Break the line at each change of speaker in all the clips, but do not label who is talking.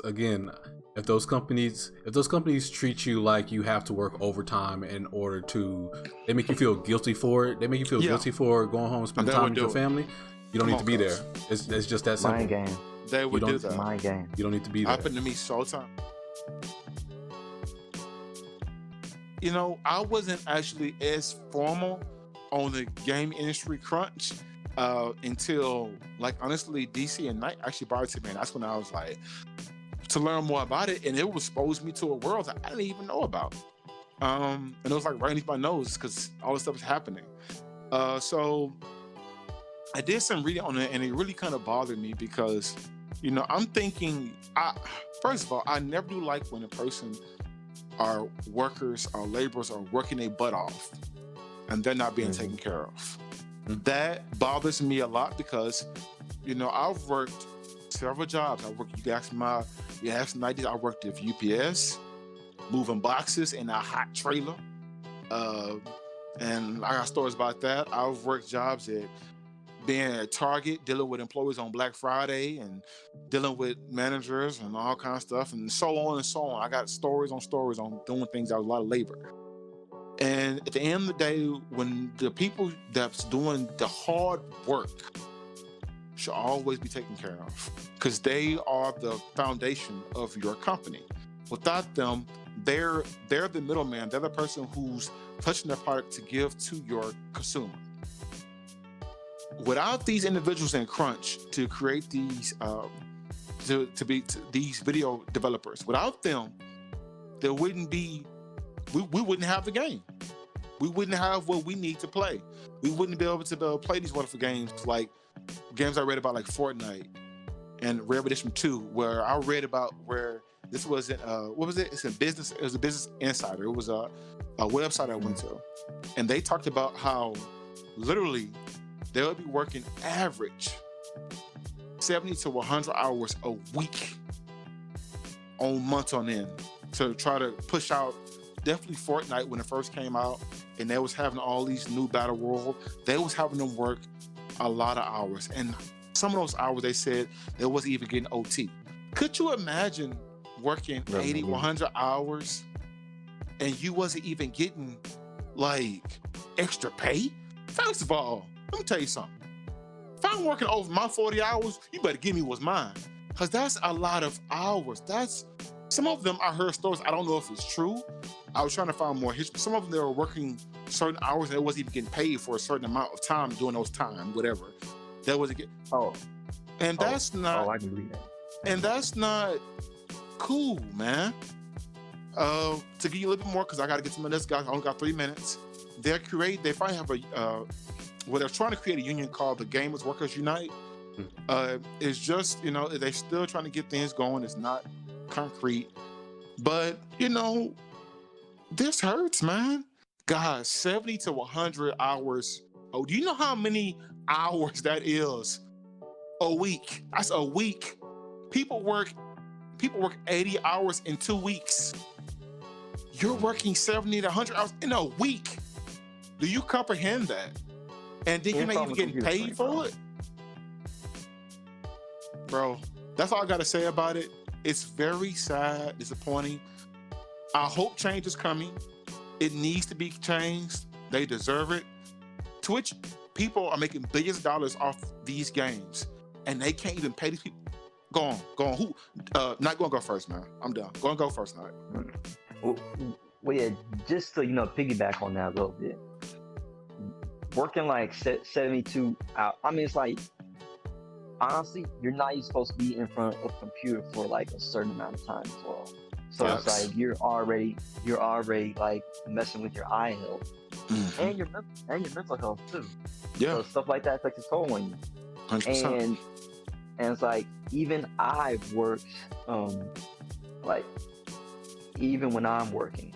again, if those companies treat you like you have to work overtime in order to, they make you feel guilty for it. They make you feel guilty for going home and spending time with your family. You don't need to be there. It's just that simple.
Mind game.
They would do that.
Mind game.
You don't need to be there.
Happened to me so time. You know, I wasn't actually as formal on the game industry crunch until, like, honestly, DC and Knight actually brought it to me. And that's when I was like, to learn more about it. And it exposed me to a world that I didn't even know about. And it was like right underneath my nose because all this stuff is happening. So I did some reading on it, and it really kind of bothered me because, you know, I'm thinking, first of all, I never do like when a person or workers or laborers are working their butt off and they're not being taken care of. That bothers me a lot because, you know, I've worked several jobs. I worked, you asked Nighties, I worked at UPS, moving boxes in a hot trailer. And I got stories about that. I've worked jobs at being at Target, dealing with employees on Black Friday and dealing with managers and all kinds of stuff and so on and so on. I got stories on doing things that was a lot of labor. And at the end of the day, when the people that's doing the hard work should always be taken care of because they are the foundation of your company. Without them, they're the middleman. They're the person who's touching their product to give to your consumer. Without these individuals in crunch to create these these video developers, without them, there wouldn't be we wouldn't have the game. We wouldn't have what we need to play. We wouldn't be able to play these wonderful games like games I read about like Fortnite and Rare Edition 2, where I read about where this was in what was it? It's a business. It was a Business Insider. It was a website I went to, and they talked about how literally they would be working average 70 to 100 hours a week on months on end to try to push out definitely Fortnite when it first came out, and they was having all these new battle world. They was having them work a lot of hours, and some of those hours they said they wasn't even getting OT. Could you imagine working 80, 100 hours and you wasn't even getting like extra pay? First of all, let me tell you something. If I'm working over my 40 hours, you better give me what's mine. Because that's a lot of hours. Some of them I heard stories, I don't know if it's true. I was trying to find more history. Some of them, they were working certain hours and they wasn't even getting paid for a certain amount of time during those time, whatever. That wasn't getting. And that's not.
I can believe that.
And that's not cool, man. To give you a little bit more, because I got to get some of this, guys. I only got 3 minutes. They finally have they're trying to create a union called the Gamers Workers Unite. It's just, you know, they're still trying to get things going. It's not concrete, but you know, this hurts, man. Guys, 70 to 100 hours. Oh, do you know how many hours that is a week? That's a week. People work 80 hours in 2 weeks. You're working 70 to 100 hours in a week. Do you comprehend that? And then you're not even getting paid for it? Bro, that's all I got to say about it. It's very sad, disappointing. I hope change is coming. It needs to be changed. They deserve it. Twitch people are making billions of dollars off these games, and they can't even pay these people. Go on. Who? Not gonna go first, man. I'm done. Go first, Night.
Well, yeah, just to, piggyback on that a little bit. Working like 72 hours. I mean, it's like, honestly, you're not even supposed to be in front of a computer for like a certain amount of time as well. So it's like you're already like messing with your eye health and your mental health too. Yeah. So stuff like that takes a toll on you. 100%. And it's like, even I've worked, like even when I'm working,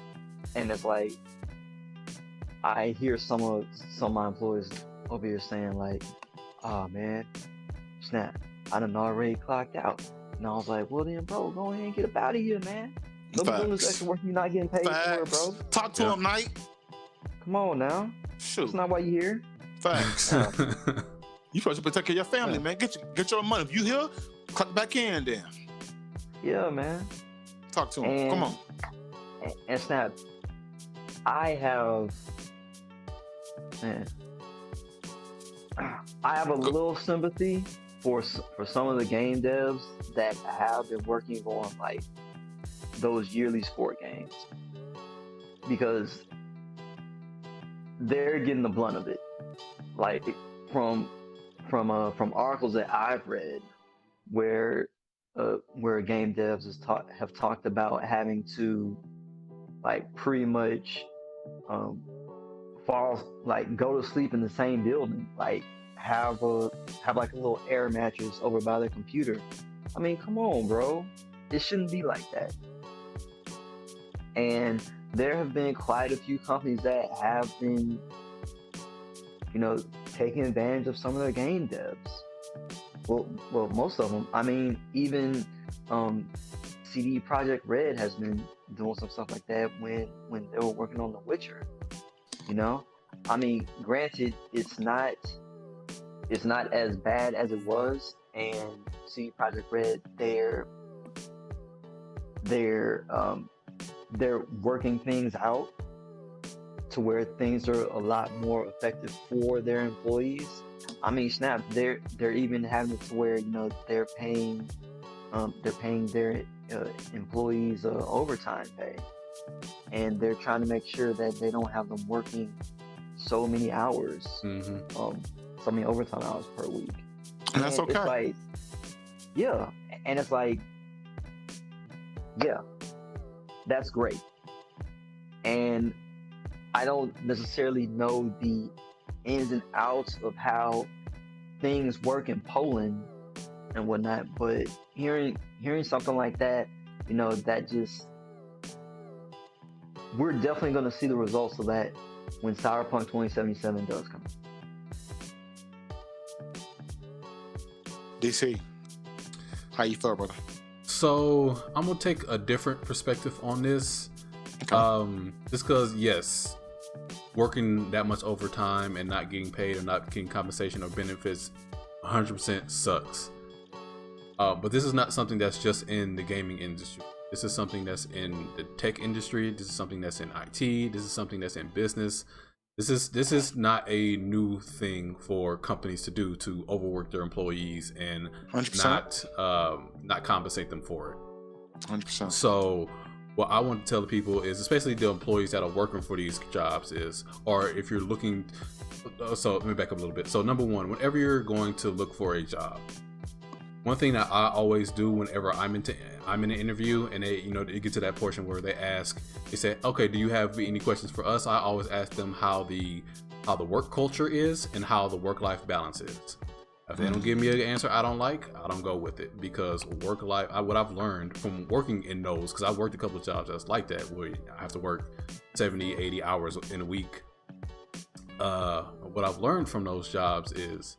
and it's like I hear some of my employees over here saying like, "Oh man, snap, I done already clocked out." And I was like, "Well then, bro, go ahead and get up out of here, man. Don't be doing this extra work you're not getting paid for, bro."
Talk to him, Knight.
Come on now.
Shoot.
That's not why you're here.
Facts. You supposed to protect your family, man. Get your money. If you here, clock back in then.
Yeah, man.
Talk to him. Come on.
And Snap, I have, man, I have a little sympathy for some of the game devs that have been working on like those yearly sport games, because they're getting the blunt of it. Like from articles that I've read, where game devs have talked about having to like pretty much go to sleep in the same building, like have like a little air mattress over by their computer. I mean, come on, bro. It shouldn't be like that. And there have been quite a few companies that have been, taking advantage of some of their game devs. Well, most of them. I mean, even CD Projekt Red has been doing some stuff like that when they were working on The Witcher. I mean, granted, it's not as bad as it was, and CD Projekt Red, they're working things out to where things are a lot more effective for their employees. I mean, Snap, they're even having it to where they're paying their employees overtime pay, and they're trying to make sure that they don't have them working so many hours, so many overtime hours per week.
And that's okay.
It's like, yeah, and it's like, yeah, that's great. And I don't necessarily know the ins and outs of how things work in Poland and whatnot, but hearing something like that, that just, we're definitely going to see the results of that when Cyberpunk 2077 does come.
DC, how you feel, brother?
So I'm gonna take a different perspective on this. Okay. Just because, yes, working that much overtime and not getting paid or not getting compensation or benefits 100% sucks. But this is not something that's just in the gaming industry. This is something that's in the tech industry. This is something that's in IT. This is something that's in business. This is not a new thing for companies to do, to overwork their employees and 100%. not compensate them for it.
100%.
So what I want to tell the people is, especially the employees that are working for these jobs, is, or if you're looking, so let me back up a little bit. So number one, whenever you're going to look for a job, one thing that I always do whenever I'm in an interview and they get to that portion where they say, okay, do you have any questions for us? I always ask them how the work culture is and how the work-life balance is. If they don't give me an answer I don't like, I don't go with it, because work-life, what I've learned from working in those, because I've worked a couple of jobs that's like that, where I have to work 70, 80 hours in a week. What I've learned from those jobs is,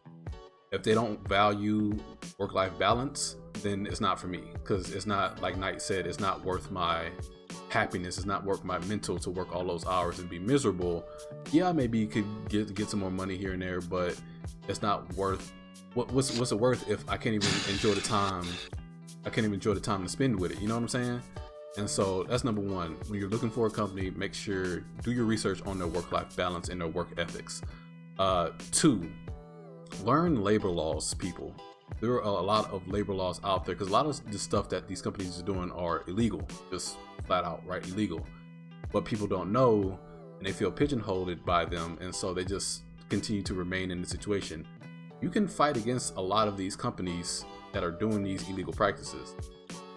if they don't value work-life balance, then it's not for me, because it's not, like Knight said, it's not worth my happiness. It's not worth my mental to work all those hours and be miserable. Yeah, maybe you could get some more money here and there, but it's not worth. What's it worth if I can't even enjoy the time? I can't even enjoy the time to spend with it. You know what I'm saying? And so that's number one. When you're looking for a company, make sure, do your research on their work-life balance and their work ethics. 2, learn labor laws, people. There are a lot of labor laws out there, because a lot of the stuff that these companies are doing are illegal, just flat out, right? Illegal. But people don't know, and they feel pigeonholed by them, and so they just continue to remain in the situation. You can fight against a lot of these companies that are doing these illegal practices.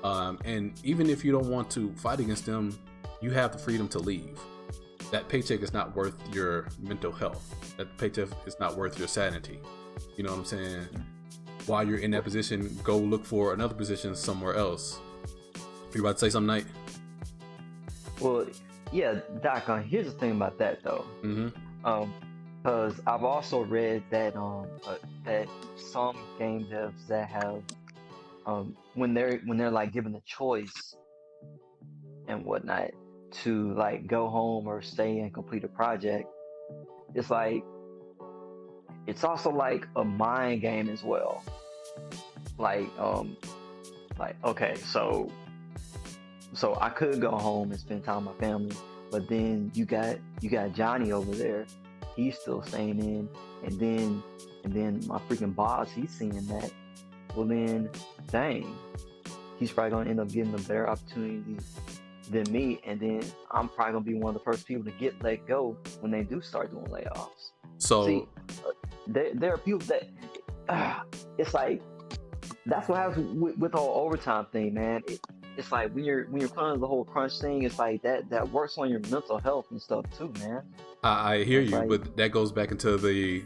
And even if you don't want to fight against them, you have the freedom to leave. That paycheck is not worth your mental health. That paycheck is not worth your sanity. You know what I'm saying? While you're in that position, go look for another position somewhere else. You about to say something, Knight?
Well, yeah, Doc. Here's the thing about that, though. Because I've also read that that some game devs that have when they're like given the choice and whatnot to like go home or stay and complete a project, it's like, it's also like a mind game as well. Like Like, okay, so I could go home and spend time with my family, but then you got Johnny over there. He's still staying in, and then my freaking boss, he's seeing that. Well then, dang, he's probably gonna end up getting a better opportunity than me, and then I'm probably gonna be one of the first people to get let go when they do start doing layoffs.
So
see, there are people that it's like that's what happens with the whole overtime thing, man. It's like when you're put under the whole crunch thing, it's like that works on your mental health and stuff too, man.
I hear you, like, but that goes back into the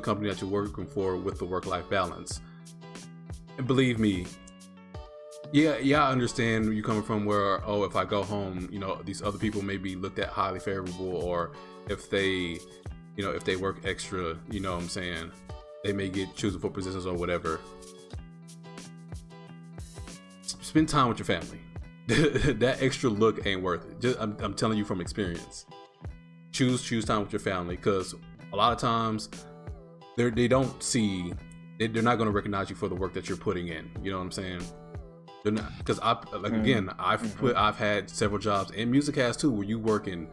company that you're working for with the work-life balance. And believe me, yeah, I understand where you're coming from where, if I go home, these other people may be looked at highly favorable, or if they work extra, what I'm saying, they may get chosen for positions or whatever. Spend time with your family. That extra look ain't worth it. I'm telling you from experience. Choose time with your family, because a lot of times they don't see, they're not going to recognize you for the work that you're putting in. You know what I'm saying? They're not, because I've had several jobs, and music has too, where you working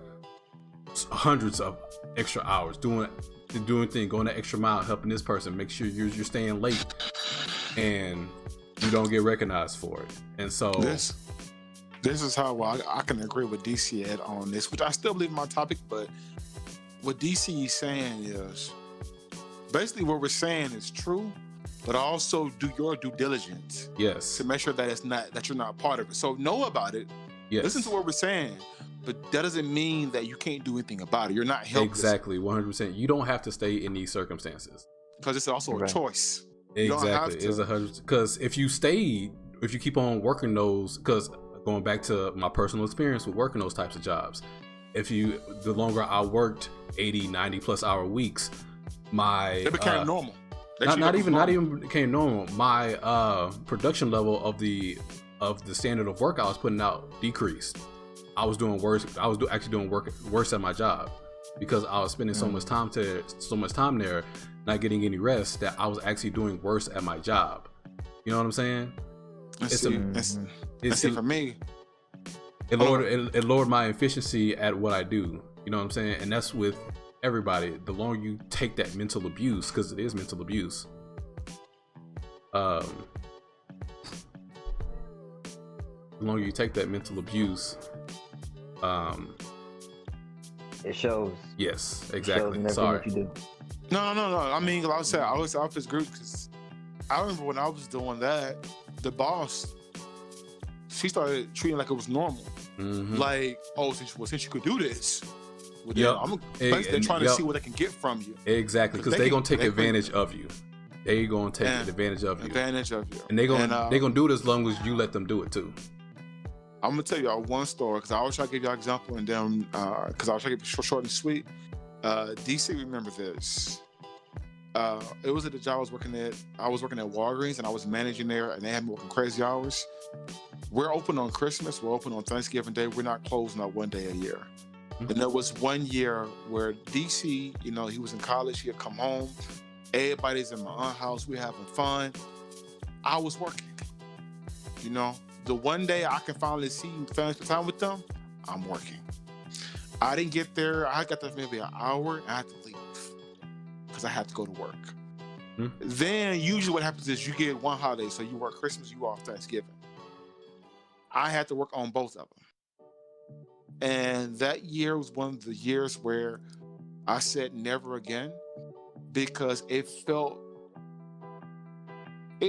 hundreds of extra hours doing things, going the extra mile, helping this person, make sure you're staying late, and you don't get recognized for it. And so
this is how I can agree with DC Ed on this, which I still believe in my topic, but what DC is saying is basically what we're saying is true, but also do your due diligence.
Yes.
To make sure that you're not part of it. So know about it.
Yes.
Listen to what we're saying, but that doesn't mean that you can't do anything about it. You're not helpless.
Exactly, 100%. You don't have to stay in these circumstances.
Because it's also a choice.
Exactly. It's 100%. Because if you keep on working those, because going back to my personal experience with working those types of jobs, the longer I worked 80, 90 plus hour weeks, it became normal. Not even became normal. My production level of the standard of work I was putting out decreased. I was doing worse. I was actually doing worse at my job because I was spending so much time there, not getting any rest, that I was actually doing worse at my job. You know what I'm saying?
For me,
it lowered my efficiency at what I do. You know what I'm saying? And that's with everybody. The longer you take that mental abuse, because it is mental abuse, the longer you take that mental abuse,
it shows.
Yes, exactly.
Sorry. You do.
No. I mean, like I said, I was out this group because I remember when I was doing that, the boss, she started treating like it was normal. Mm-hmm. Like, since you could do this, they're trying to see what they can get from you.
Exactly, because they're gonna take advantage of you. They're gonna take advantage of you. And they're gonna do it as long as you let them do it too.
I'm gonna tell y'all one story, because I always try to give y'all an example, and then because I was trying to keep it short and sweet. DC, remember this. It was at the job I was working at. I was working at Walgreens, and I was managing there, and they had me working crazy hours. We're open on Christmas. We're open on Thanksgiving Day. We're not closed not one day a year. Mm-hmm. And there was one year where DC, he was in college. He had come home. Everybody's in my aunt's house. We're having fun. I was working. The one day I can finally see family spend time with them, I'm working. I didn't get there. I got there maybe an hour, and I had to leave because I had to go to work. Mm-hmm. Then usually what happens is you get one holiday, so you work Christmas, you off Thanksgiving. I had to work on both of them. And that year was one of the years where I said never again, because it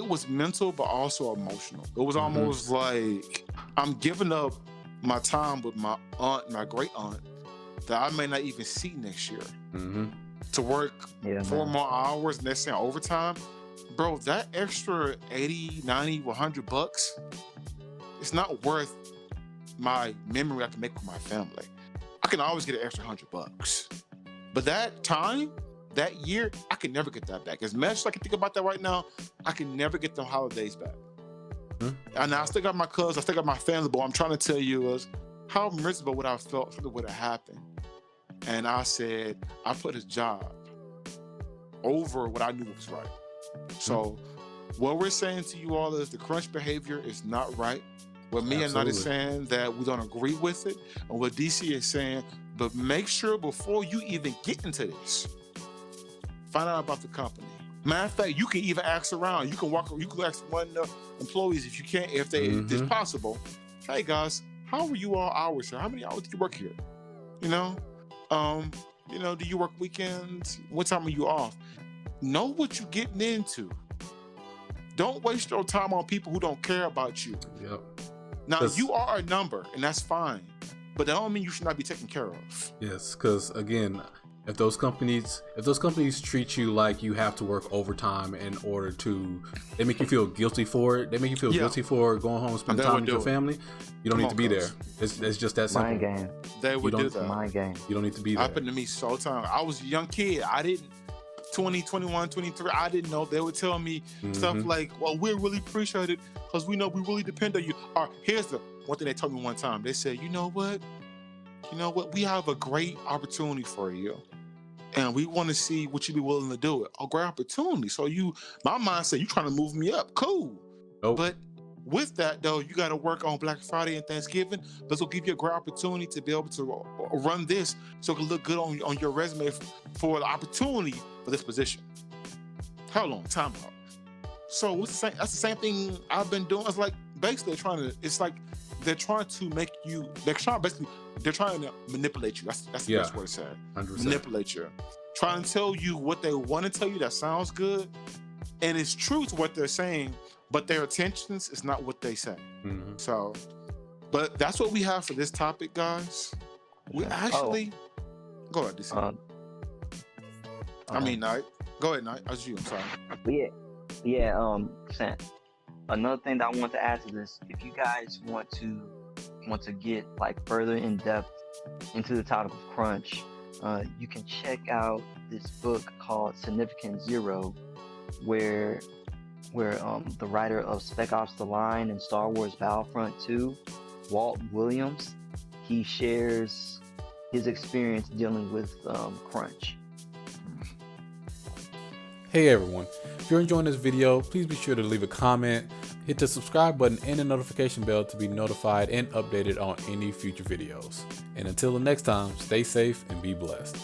was mental, but also emotional. It was almost like I'm giving up my time with my aunt, my great aunt, that I may not even see next year, to work 4 more hours, and they're saying overtime. Bro, that extra 80, 90, $100, it's not worth my memory I can make with my family. I can always get an extra $100. But that time, that year, I can never get that back. As much as I can think about that right now, I can never get them holidays back. And I still got my cousins, I still got my family, but what I'm trying to tell you is how miserable would I have felt if it would have happened. And I said, I put his job over what I knew was right. So What we're saying to you all is the crunch behavior is not right. What me and Knight is saying that we don't agree with it, and what DC is saying, but make sure before you even get into this, find out about the company. Matter of fact, you can even ask around. You can ask one of the employees if you can't, if it's possible. Hey guys, how are you all hours here? How many hours do you work here? You know, do you work weekends? What time are you off? Know what you're getting into. Don't waste your time on people who don't care about you.
Yep.
Now you are a number, and that's fine, but that don't mean you should not be taken care of.
Yes, because again, if those companies treat you like you have to work overtime in order to, they make you feel guilty for it. They make you feel guilty for going home and spending time with your family. You don't need to be there. It's just that simple.
Mind game.
They would do that.
Mind game.
You don't need to be there.
Happened to me so time. I was a young kid. I didn't. 20, 21, 23, I didn't know. They would tell me stuff like, well, we really appreciate it because we know we really depend on you. Or here's the one thing they told me one time. They said, you know what? We have a great opportunity for you. And we want to see what you be willing to do it. A great opportunity. So my mind said, you trying to move me up. Cool.
Nope.
But with that, though, you got to work on Black Friday and Thanksgiving. This will give you a great opportunity to be able to run this so it can look good on your resume for the opportunity for this position. How long? Time out. So that's the same thing I've been doing. It's like basically they're trying to make you, they're trying to manipulate you. That's the best word to say.
100%.
Manipulate you. Trying to tell you what they want to tell you that sounds good. And it's true to what they're saying, but their intentions is not what they say. So, but that's what we have for this topic, guys. We actually go ahead, DC. Knight. Go ahead, Knight. That's you. I'm sorry.
Sam. Another thing that I want to add to this, if you guys want to get like further in depth into the topic of crunch, you can check out this book called Significant Zero, where the writer of Spec Ops: The Line and Star Wars Battlefront 2, Walt Williams, he shares his experience dealing with crunch.
Hey everyone, if you're enjoying this video, please be sure to leave a comment, hit the subscribe button and the notification bell to be notified and updated on any future videos. And until the next time, stay safe and be blessed.